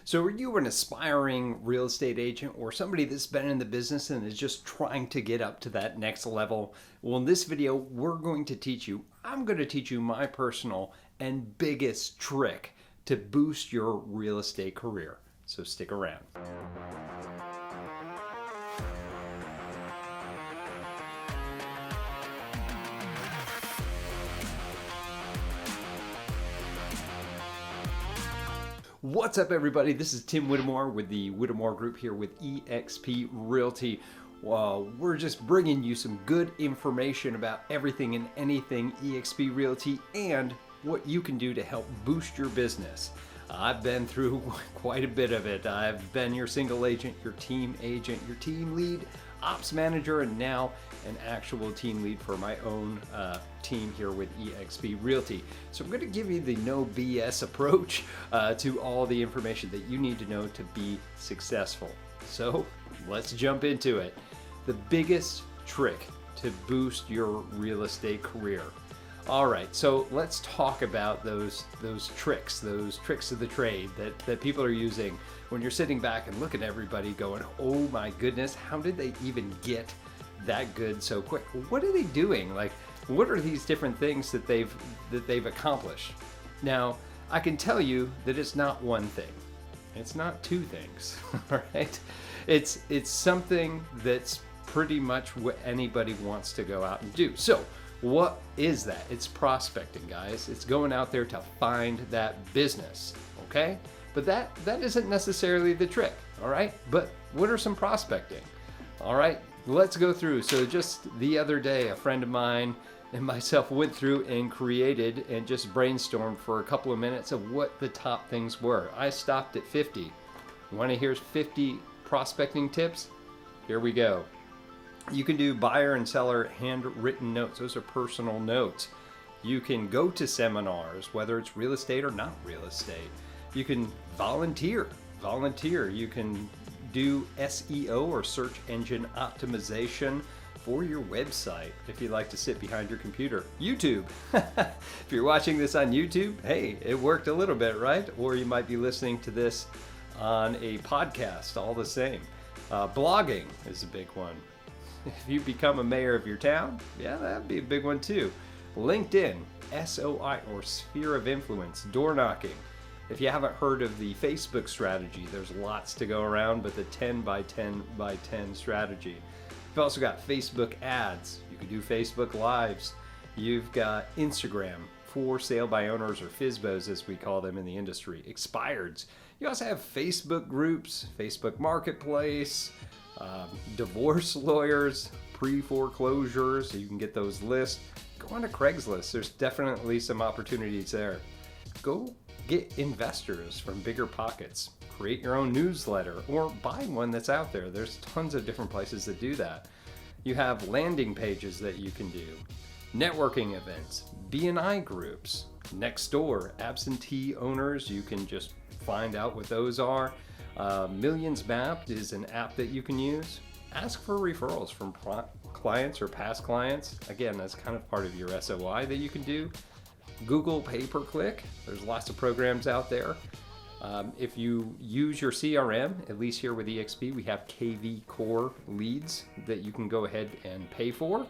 So are you an aspiring real estate agent or somebody that's been in the business and is just trying to get up to that next level? Well, in this video, I'm going to teach you my personal and biggest trick to boost your real estate career. So stick around. What's up, everybody? This is Tim Whittemore with the Whittemore Group here with eXp Realty. We're just bringing you some good information about everything and anything eXp Realty and what you can do to help boost your business. I've been through quite a bit of it. I've been your single agent, your team lead, ops manager, and now an actual team lead for my own team here with eXp Realty. So I'm going to give you the no BS approach to all the information that you need to know to be successful. So let's jump into it. The biggest trick to boost your real estate career. All right, so let's talk about those tricks of the trade that people are using when you're sitting back and looking at everybody going, oh my goodness, how did they even get that good so quick? What are they doing? Like, what are these different things that they've accomplished? Now, I can tell you that it's not one thing. It's not two things, all right? It's something that's pretty much what anybody wants to go out and do. So, what is that? It's prospecting, guys. It's going out there to find that business, okay? But that isn't necessarily the trick, all right? But what are some prospecting? All right, let's go through. So just the other day, a friend of mine and myself went through and created and just brainstormed for a couple of minutes of what the top things were. I stopped at 50. You want to hear 50 prospecting tips? Here we go. You can do buyer and seller handwritten notes. Those are personal notes. You can go to seminars, whether it's real estate or not real estate. You can volunteer. You can do SEO or search engine optimization for your website if you like to sit behind your computer. YouTube. If you're watching this on YouTube, hey, it worked a little bit, right? Or you might be listening to this on a podcast, all the same. Blogging is a big one. If you become a mayor of your town, yeah, that'd be a big one too. LinkedIn, SOI or sphere of influence, door knocking. If you haven't heard of the Facebook strategy, there's lots to go around, but the 10 by 10 by 10 strategy. You've also got Facebook ads. You can do Facebook Lives. You've got Instagram, for sale by owners, or FSBOs as we call them in the industry, expireds. You also have Facebook groups, Facebook Marketplace, divorce lawyers, pre-foreclosures, so you can get those lists. Go on to Craigslist. There's definitely some opportunities there. Go get investors from bigger pockets. Create your own newsletter or buy one that's out there. There's tons of different places that do that. You have landing pages that you can do. Networking events, B&I groups, Nextdoor, absentee owners. You can just find out what those are. Millions Mapped is an app that you can use. Ask for referrals from clients or past clients. Again, that's kind of part of your SOI that you can do. Google pay-per-click. There's lots of programs out there. If you use your CRM, at least here with eXp, we have KV Core leads that you can go ahead and pay for.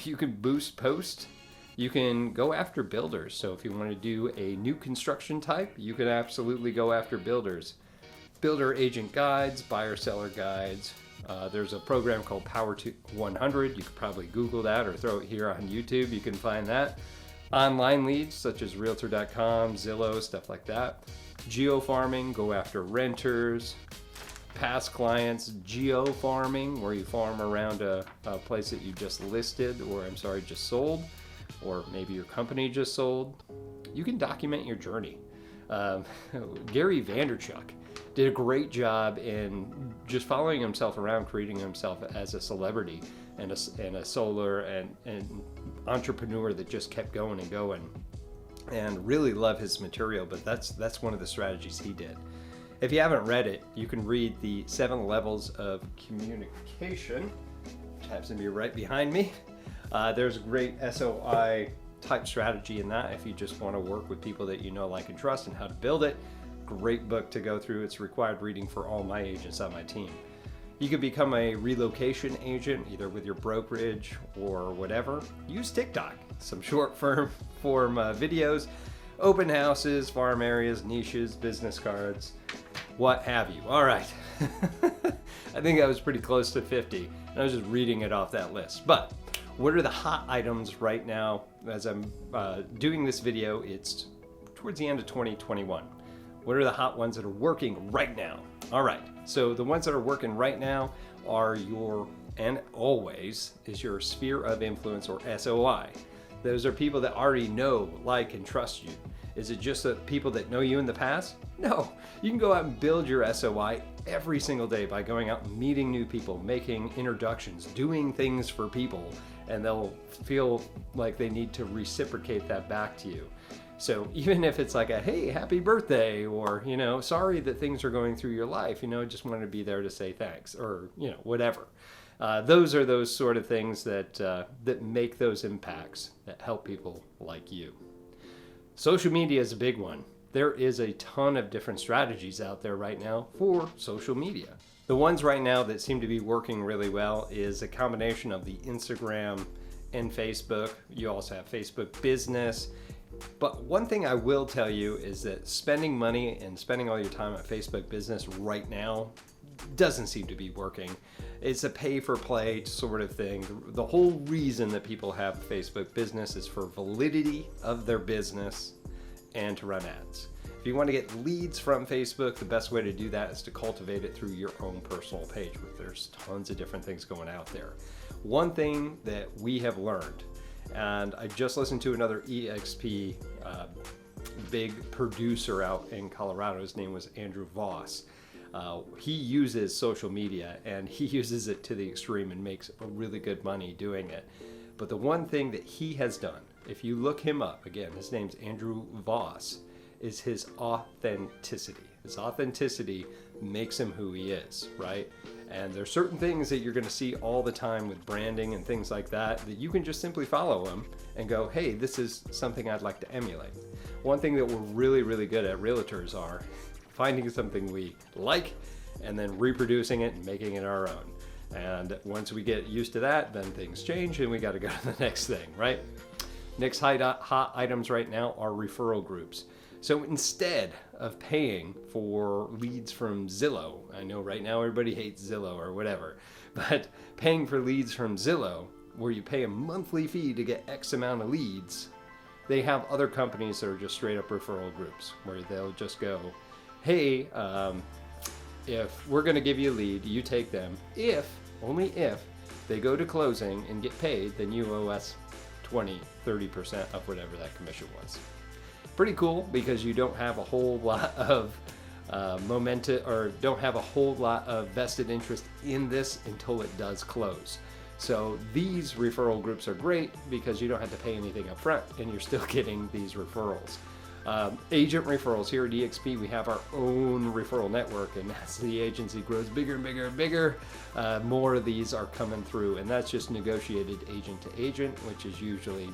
You can boost post. You can go after builders. So if you want to do a new construction type, you can absolutely go after builders. Builder agent guides, buyer seller guides. There's a program called Power to 100. You could probably Google that or throw it here on YouTube. You can find that. Online leads such as Realtor.com, Zillow, stuff like that. Geo farming, go after renters. Past clients, geo farming, where you farm around a place that you just listed, or just sold, or maybe your company just sold. You can document your journey. Gary Vaynerchuk did a great job in just following himself around, creating himself as a celebrity and a solar and entrepreneur that just kept going and going, and really love his material. But that's one of the strategies he did. If you haven't read it, you can read the 7 levels of communication, which happens to be right behind me. There's a great SOI type strategy in that if you just want to work with people that you know, like, and trust and how to build it. great book to go through. It's required reading for all my agents on my team. You can become a relocation agent, either with your brokerage or whatever. Use TikTok, some short form videos, open houses, farm areas, niches, business cards, what have you. All right. I think I was pretty close to 50, and I was just reading it off that list. But what are the hot items right now? As I'm doing this video, it's towards the end of 2021. What are the hot ones that are working right now? All right, so the ones that are working right now are and always is your sphere of influence, or SOI. Those are people that already know, like, and trust you. Is it just the people that know you in the past? No, you can go out and build your SOI every single day by going out and meeting new people, making introductions, doing things for people, and they'll feel like they need to reciprocate that back to you. So even if it's like a, hey, happy birthday, or, sorry that things are going through your life, just wanted to be there to say thanks, or, whatever. Those are those sort of things that make those impacts that help people like you. Social media is a big one. There is a ton of different strategies out there right now for social media. The ones right now that seem to be working really well is a combination of the Instagram and Facebook. You also have Facebook Business. But one thing I will tell you is that spending money and spending all your time on Facebook Business right now doesn't seem to be working. It's a pay-for-play sort of thing. The whole reason that people have Facebook Business is for validity of their business and to run ads. If you want to get leads from Facebook, the best way to do that is to cultivate it through your own personal page. There's tons of different things going out there. One thing that we have learned, and I just listened to another EXP big producer out in Colorado. His name was Andrew Voss. He uses social media, and he uses it to the extreme and makes really good money doing it. But the one thing that he has done, if you look him up, again, his name's Andrew Voss, is his authenticity. His authenticity makes him who he is, right? And there's certain things that you're going to see all the time with branding and things like that you can just simply follow him and go, hey, this is something I'd like to emulate. One thing that we're really, really good at, realtors, are finding something we like and then reproducing it and making it our own. And once we get used to that, then things change and we got to go to the next thing, right? Next hot items right now are referral groups. So instead of paying for leads from Zillow, I know right now everybody hates Zillow or whatever, but paying for leads from Zillow, where you pay a monthly fee to get X amount of leads, they have other companies that are just straight up referral groups, where they'll just go, hey, if we're going to give you a lead, you take them. Only if they go to closing and get paid, then you owe us 20-30% of whatever that commission was. Pretty cool, because you don't have a whole lot of momentum, or don't have a whole lot of vested interest in this until it does close. So these referral groups are great because you don't have to pay anything up front and you're still getting these referrals. Agent referrals. Here at EXP, we have our own referral network, and as the agency grows bigger and bigger and bigger, more of these are coming through, and that's just negotiated agent to agent, which is usually,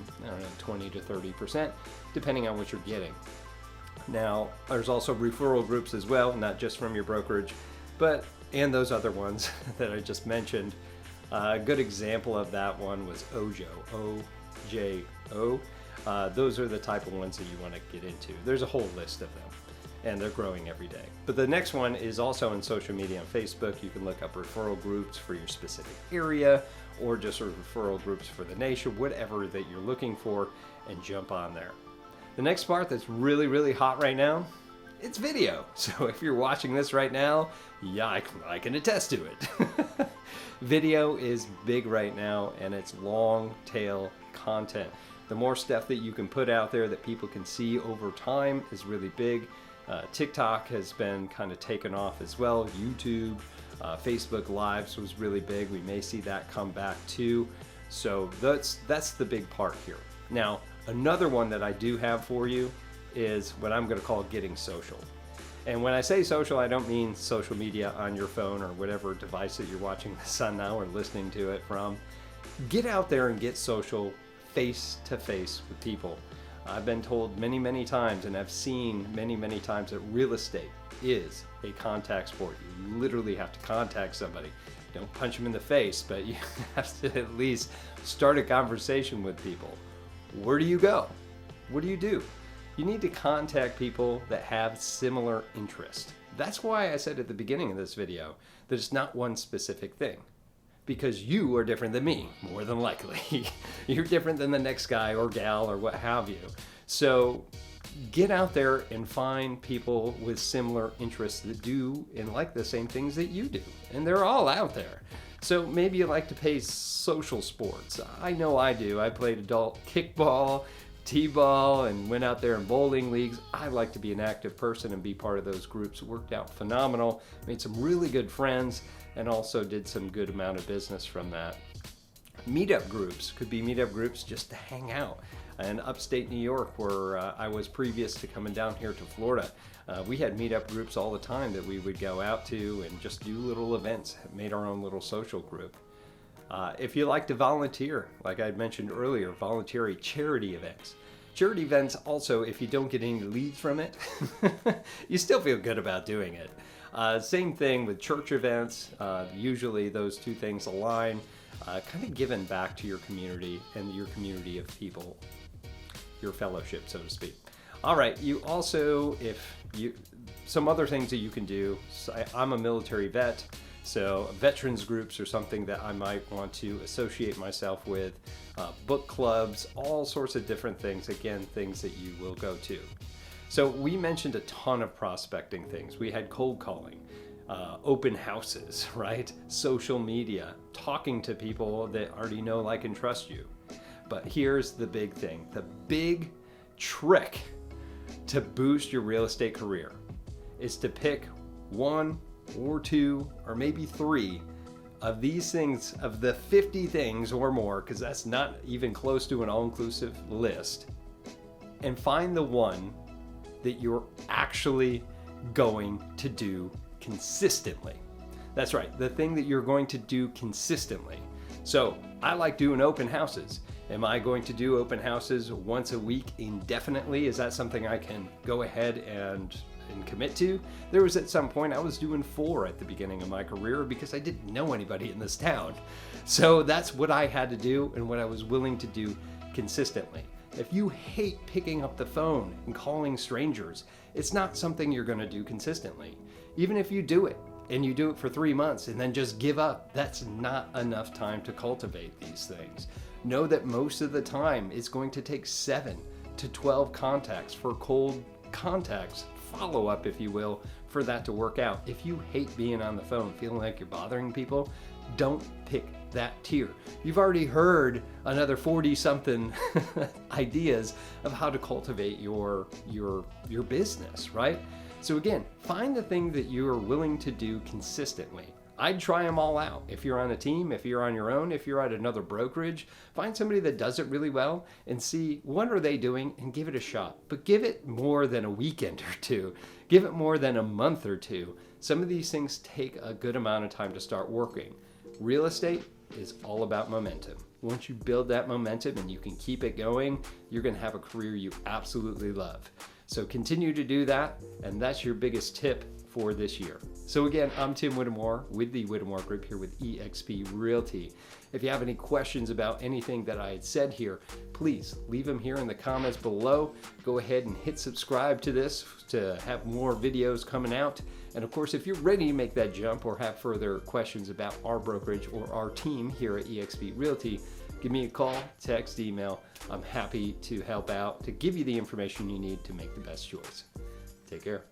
20 to 30%, depending on what you're getting. Now, there's also referral groups as well, not just from your brokerage, and those other ones that I just mentioned. A good example of that one was Ojo, O-J-O. Those are the type of ones that you want to get into. There's a whole list of them, and they're growing every day. But the next one is also in social media on Facebook. You can look up referral groups for your specific area, or just referral groups for the nation, whatever that you're looking for, and jump on there. The next part that's really, really hot right now, it's video. So if you're watching this right now, yeah, I can attest to it. Video is big right now, and it's long tail content. The more stuff that you can put out there that people can see over time is really big. TikTok has been kind of taken off as well. YouTube, Facebook Lives was really big. We may see that come back too. So that's the big part here. Now, another one that I do have for you is what I'm going to call getting social. And when I say social, I don't mean social media on your phone or whatever device that you're watching this on now or listening to it from. Get out there and get social face to face with people. I've been told many, many times, and I've seen many, many times that real estate is a contact sport. You literally have to contact somebody. Don't punch them in the face, but you have to at least start a conversation with people. Where do you go? What do? You need to contact people that have similar interests. That's why I said at the beginning of this video that it's not one specific thing. Because you are different than me, more than likely. You're different than the next guy or gal or what have you. So get out there and find people with similar interests that do and like the same things that you do. And they're all out there. So maybe you like to play social sports. I know I do. I played adult kickball, t-ball, and went out there in bowling leagues. I like to be an active person and be part of those groups. It worked out phenomenal. Made some really good friends and also did some good amount of business from that. Meetup groups could be meetup groups just to hang out. In upstate New York, where I was previous to coming down here to Florida, we had meetup groups all the time that we would go out to and just do little events, made our own little social group. If you like to volunteer, like I mentioned earlier, volunteer at charity events. Charity events also, if you don't get any leads from it, you still feel good about doing it. Same thing with church events. Usually those two things align. Kind of giving back to your community and your community of people, your fellowship, so to speak. All right, you also, some other things that you can do. So I'm a military vet, so veterans groups are something that I might want to associate myself with. Book clubs, all sorts of different things. Again, things that you will go to. So we mentioned a ton of prospecting things. We had cold calling, open houses, right? Social media, talking to people that already know, like, and trust you. But here's the big thing, the big trick to boost your real estate career is to pick one or two or maybe three of these things, of the 50 things or more, because that's not even close to an all-inclusive list, and find the one that you're actually going to do consistently. That's right, the thing that you're going to do consistently. So I like doing open houses. Am I going to do open houses once a week indefinitely? Is that something I can go ahead and commit to? There was at some point I was doing 4 at the beginning of my career because I didn't know anybody in this town. So that's what I had to do and what I was willing to do consistently. If you hate picking up the phone and calling strangers, it's not something you're going to do consistently. Even if you do it and you do it for 3 months and then just give up, that's not enough time to cultivate these things. Know that most of the time it's going to take 7 to 12 contacts for cold contacts, follow up if you will, for that to work out. If you hate being on the phone, feeling like you're bothering people, don't pick that tier. You've already heard another 40 something ideas of how to cultivate your business, right? So again, find the thing that you are willing to do consistently. I'd try them all out. If you're on a team, if you're on your own, if you're at another brokerage, find somebody that does it really well and see what are they doing and give it a shot. But give it more than a weekend or two. Give it more than a month or two. Some of these things take a good amount of time to start working. Real estate is all about momentum. Once you build that momentum and you can keep it going, you're going to have a career you absolutely love. So continue to do that, and that's your biggest tip for this year. So again, I'm Tim Whittemore with the Whittemore Group here with eXp Realty. If you have any questions about anything that I had said here, please leave them here in the comments below. Go ahead and hit subscribe to this to have more videos coming out. And of course, if you're ready to make that jump or have further questions about our brokerage or our team here at eXp Realty, give me a call, text, email. I'm happy to help out, to give you the information you need to make the best choice. Take care.